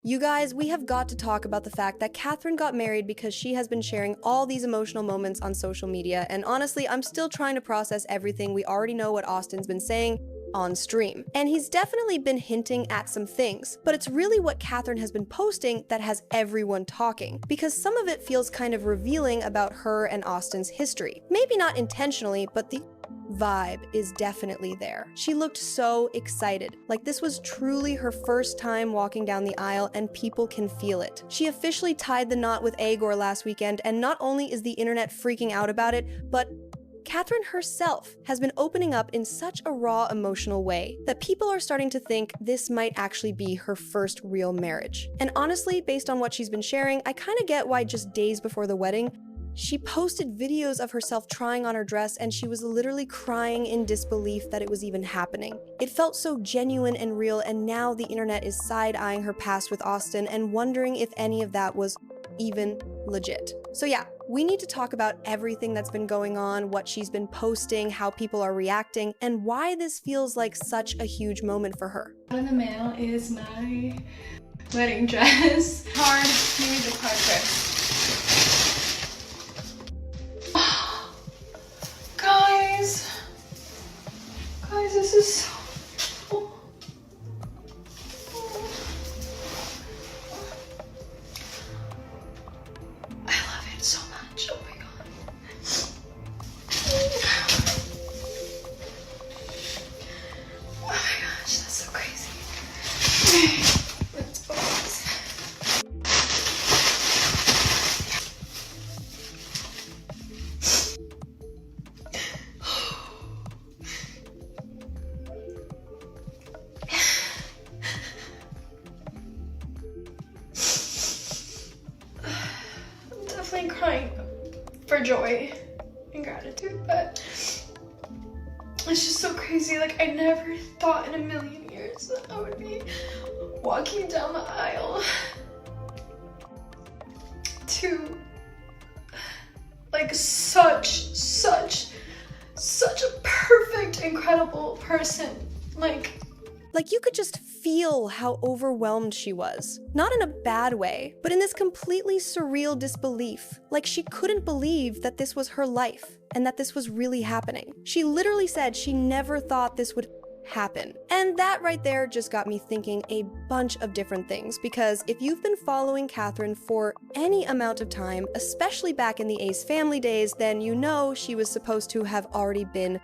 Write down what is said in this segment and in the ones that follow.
You guys, we have got to talk about the fact that Catherine got married because she has been sharing all these emotional moments on social media, and honestly, I'm still trying to process everything. We already know what Austin's been saying on stream, and he's definitely been hinting at some things, but it's really what Catherine has been posting that has everyone talking, because some of it feels kind of revealing about her and Austin's history. Maybe not intentionally, but the vibe is definitely there. She looked so excited, like this was truly her first time walking down the aisle, and people can feel it. She officially tied the knot with Agor last weekend, and not only is the internet freaking out about it, but Catherine herself has been opening up in such a raw, emotional way that people are starting to think this might actually be her first real marriage. And honestly, based on what she's been sharing, I kind of get why just days before the wedding, she posted videos of herself trying on her dress, and she was literally crying in disbelief that it was even happening. It felt so genuine and real, and now the internet is side-eyeing her past with Austin and wondering if any of that was even legit. So yeah, we need to talk about everything that's been going on, what she's been posting, how people are reacting, and why this feels like such a huge moment for her. In the mail is my wedding dress. Card, maybe the card first. Guys, this is so beautiful. I love it so much. Oh my god. Oh my gosh, that's so crazy. Let's focus. Definitely crying for joy and gratitude, but it's just so crazy. Like, I never thought in a million years that I would be walking down the aisle to like such a perfect, incredible person. Like, you could just feel how overwhelmed she was. Not in a bad way, but in this completely surreal disbelief. Like, she couldn't believe that this was her life and that this was really happening. She literally said she never thought this would happen. And that right there just got me thinking a bunch of different things, because if you've been following Catherine for any amount of time, especially back in the Ace family days, then you know she was supposed to have already been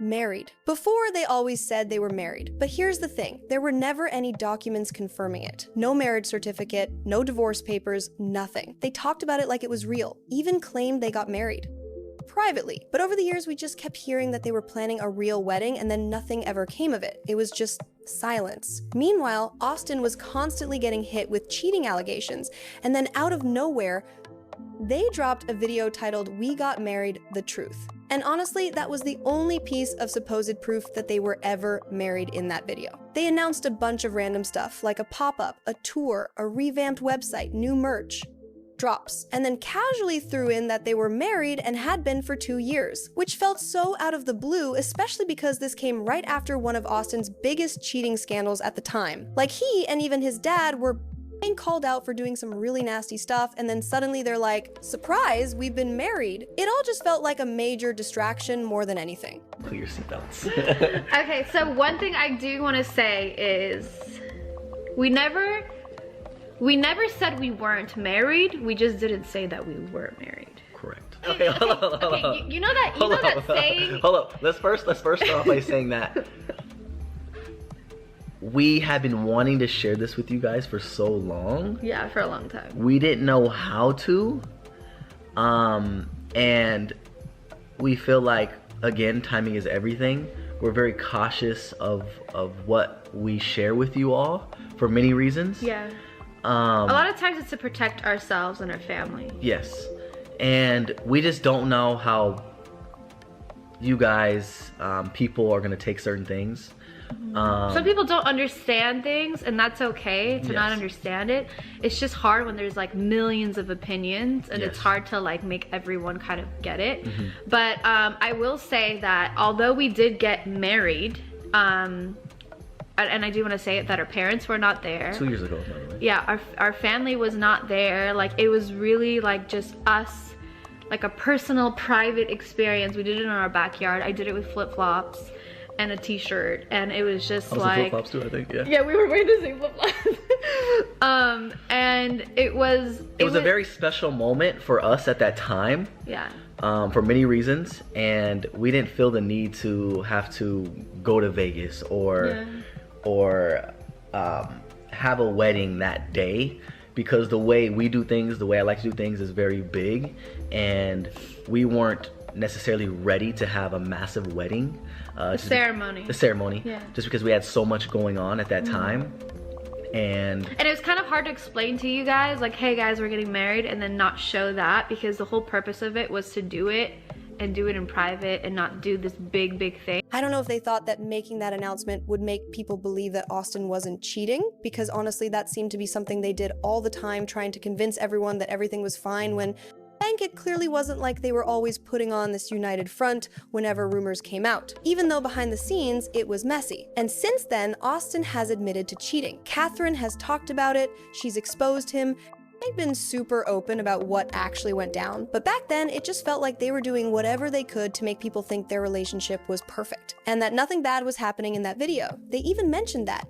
married. Before, they always said they were married, but here's the thing, there were never any documents confirming it. No marriage certificate, no divorce papers, nothing. They talked about it like it was real, even claimed they got married privately. But over the years, we just kept hearing that they were planning a real wedding, and then nothing ever came of it. It was just silence. Meanwhile, Austin was constantly getting hit with cheating allegations, and then out of nowhere, they dropped a video titled "We Got Married, the Truth." And honestly, that was the only piece of supposed proof that they were ever married in that video. They announced a bunch of random stuff, like a pop-up, a tour, a revamped website, new merch, drops, and then casually threw in that they were married and had been for 2 years, which felt so out of the blue, especially because this came right after one of Austin's biggest cheating scandals at the time. Like, he and even his dad were being called out for doing some really nasty stuff, and then suddenly they're like, surprise, we've been married. It all just felt like a major distraction more than anything. Put your seatbelts. Okay, so one thing I do want to say is we never said we weren't married. We just didn't say that we were married. Correct. Okay, hold on. Okay, you know that saying. Hold up. Let's first start off by saying that we have been wanting to share this with you guys for so long. Yeah, for a long time. We didn't know how to, and we feel like, again, timing is everything. We're very cautious of what we share with you all for many reasons. Yeah. A lot of times it's to protect ourselves and our family. Yes, and we just don't know how you guys, people are gonna take certain things. Some people don't understand things, and that's okay to not Yes. understand it. It's just hard when there's like millions of opinions, and Yes. it's hard to like make everyone kind of get it. But I will say that although we did get married, and I do want to say it, that our parents were not there. 2 years ago, by the way. Yeah, our family was not there. Like, it was really like just us, like a personal, private experience. We did it in our backyard. I did it with flip-flops and a t-shirt, and it was just like flip-flops too, I think. Yeah. Yeah, we were wearing the same flip-flops. And it was a very special moment for us at that time. Yeah. For many reasons, and we didn't feel the need to have to go to Vegas or have a wedding that day, because the way we do things, the way I like to do things, is very big, and we weren't necessarily ready to have a massive wedding. The ceremony. Yeah. Just because we had so much going on at that time. And it was kind of hard to explain to you guys, like, hey guys, we're getting married, and then not show that, because the whole purpose of it was to do it and do it in private and not do this big thing. I don't know if they thought that making that announcement would make people believe that Austin wasn't cheating, because honestly that seemed to be something they did all the time, trying to convince everyone that everything was fine, when it clearly wasn't like they were always putting on this united front whenever rumors came out, even though behind the scenes it was messy. And since then, Austin has admitted to cheating. Catherine has talked about it, she's exposed him. They've been super open about what actually went down, but back then it just felt like they were doing whatever they could to make people think their relationship was perfect, and that nothing bad was happening in that video. They even mentioned that.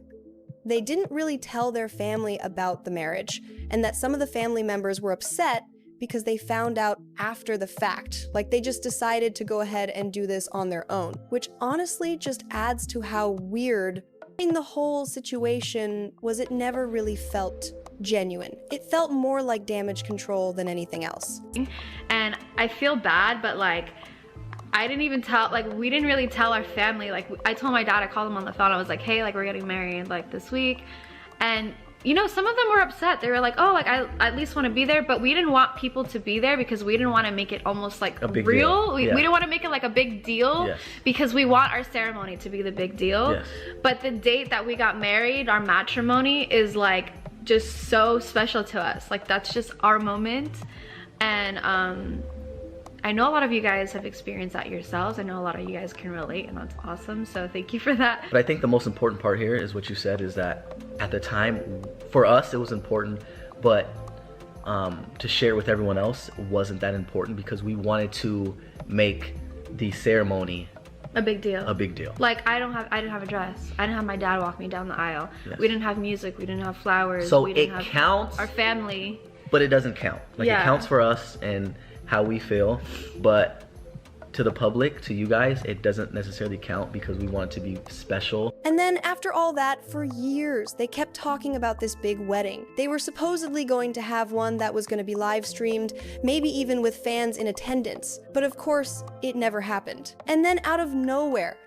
They didn't really tell their family about the marriage, and that some of the family members were upset because they found out after the fact. Like, they just decided to go ahead and do this on their own, which honestly just adds to how weird in the whole situation was. It never really felt genuine. It felt more like damage control than anything else. And I feel bad, but like, I didn't even tell, like, we didn't really tell our family. Like, I told my dad, I called him on the phone, I was like, hey, like, we're getting married like this week. And you know, some of them were upset. They were like, oh, like, I at least want to be there, but we didn't want people to be there because we didn't want to make it almost like a big real. Deal. We didn't want to make it like a big deal. Yes. Because we want our ceremony to be the big deal. Yes. But the date that we got married, our matrimony, is like just so special to us. Like, that's just our moment. And I know a lot of you guys have experienced that yourselves. I know a lot of you guys can relate, and that's awesome. So thank you for that. But I think the most important part here is what you said, is that at the time, for us, it was important, but to share with everyone else wasn't that important, because we wanted to make the ceremony a big deal. A big deal. Like, I didn't have a dress. I didn't have my dad walk me down the aisle. Yes. We didn't have music. We didn't have flowers. So we didn't have counts. Our family. But it doesn't count. Like, yeah. It counts for us and how we feel, but to the public, to you guys, it doesn't necessarily count, because we want it to be special. And then after all that, for years, they kept talking about this big wedding. They were supposedly going to have one that was going to be live streamed, maybe even with fans in attendance. But of course, it never happened. And then out of nowhere,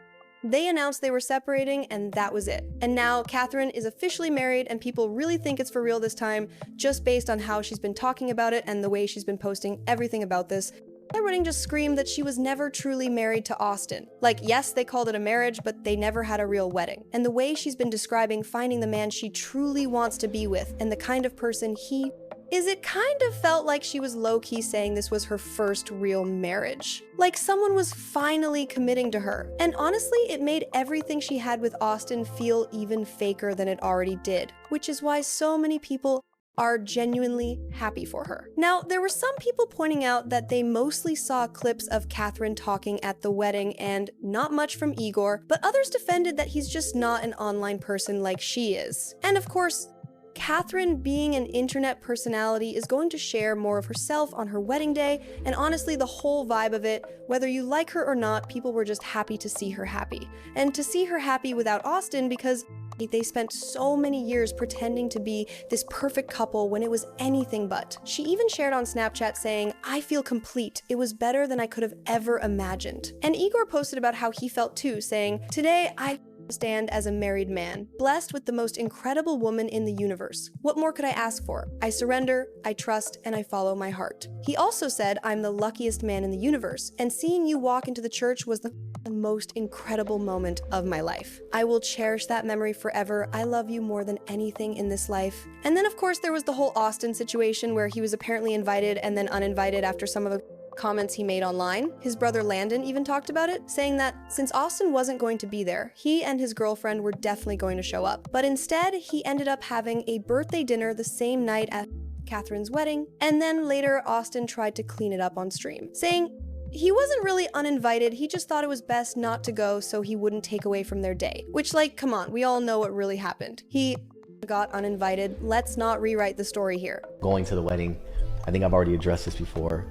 they announced they were separating, and that was it. And now Catherine is officially married, and people really think it's for real this time, just based on how she's been talking about it and the way she's been posting everything about this. Everyone just screamed that she was never truly married to Austin. Like, yes, they called it a marriage, but they never had a real wedding. And the way she's been describing finding the man she truly wants to be with, and the kind of person he is, it kind of felt like she was low-key saying this was her first real marriage. Like, someone was finally committing to her. And honestly, it made everything she had with Austin feel even faker than it already did, which is why so many people are genuinely happy for her. Now, there were some people pointing out that they mostly saw clips of Catherine talking at the wedding and not much from Igor, but others defended that he's just not an online person like she is. And of course, Catherine, being an internet personality, is going to share more of herself on her wedding day, and honestly, the whole vibe of it, whether you like her or not, people were just happy to see her happy. And to see her happy without Austin, because they spent so many years pretending to be this perfect couple when it was anything but. She even shared on Snapchat saying, "I feel complete. It was better than I could have ever imagined." And Igor posted about how he felt too, saying, "Today, I stand as a married man, blessed with the most incredible woman in the universe. What more could I ask for? I surrender, I trust, and I follow my heart." He also said, "I'm the luckiest man in the universe, and seeing you walk into the church was the most incredible moment of my life. I will cherish that memory forever. I love you more than anything in this life." And then of course there was the whole Austin situation where he was apparently invited and then uninvited after some of the comments he made online. His brother Landon even talked about it, saying that since Austin wasn't going to be there, he and his girlfriend were definitely going to show up. But instead, he ended up having a birthday dinner the same night as Catherine's wedding, and then later Austin tried to clean it up on stream, saying he wasn't really uninvited, he just thought it was best not to go so he wouldn't take away from their day. Which, like, come on, we all know what really happened. He got uninvited. Let's not rewrite the story here. Going to the wedding, I think I've already addressed this before.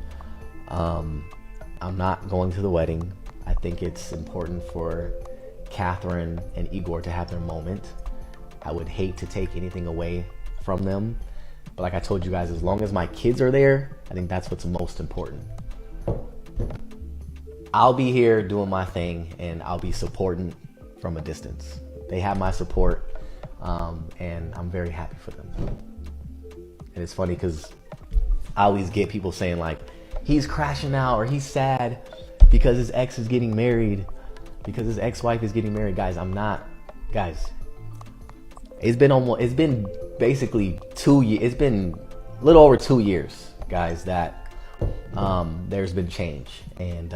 I'm not going to the wedding. I think it's important for Catherine and Igor to have their moment. I would hate to take anything away from them. But like I told you guys, as long as my kids are there, I think that's what's most important. I'll be here doing my thing and I'll be supporting from a distance. They have my support and I'm very happy for them. And it's funny because I always get people saying like, he's crashing out or he's sad because his ex is getting married, because his ex-wife is getting married. Guys, I'm not, guys, it's been basically 2 years, it's been a little over 2 years, guys, that there's been change, and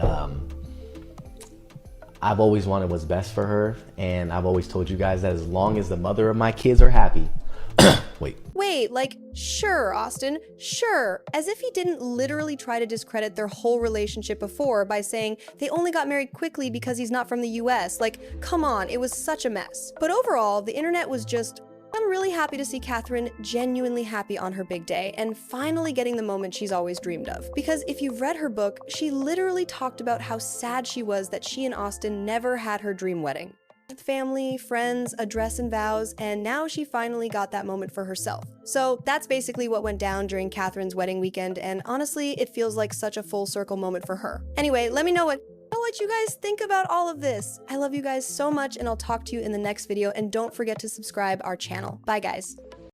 I've always wanted what's best for her, and I've always told you guys that as long as the mother of my kids are happy. Wait, like, sure, Austin, sure. As if he didn't literally try to discredit their whole relationship before by saying they only got married quickly because he's not from the US. Like, come on, it was such a mess. But overall, the internet was just, I'm really happy to see Catherine genuinely happy on her big day and finally getting the moment she's always dreamed of. Because if you've read her book, she literally talked about how sad she was that she and Austin never had her dream wedding. Family, friends, a dress and vows, and now she finally got that moment for herself. So that's basically what went down during Catherine's wedding weekend, and honestly, it feels like such a full circle moment for her. Anyway, let me know what you guys think about all of this. I love you guys so much, and I'll talk to you in the next video, and don't forget to subscribe our channel. Bye, guys.